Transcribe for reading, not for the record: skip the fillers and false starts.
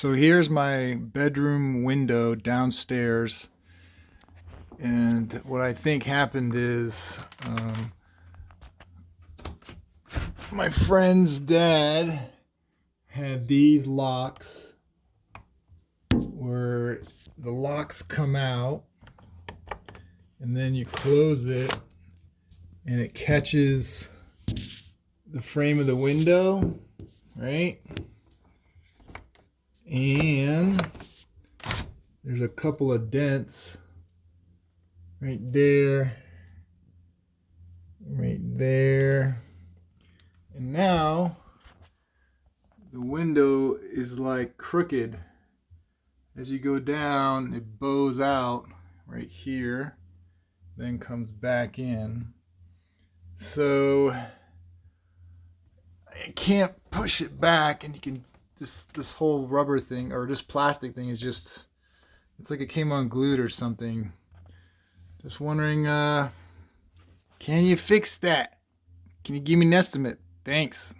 So here's my bedroom window downstairs, and what I think happened is my friend's dad had these locks where the locks come out and then you close it and it catches the frame of the window, right? And there's a couple of dents right there, right there. And now the window is like crooked. As you go down, it bows out right here, then comes back in. So I can't push it back, and you can this whole rubber thing or this plastic thing is just, it's like it came unglued or something. Just wondering, can you fix that? Can you give me an estimate? Thanks.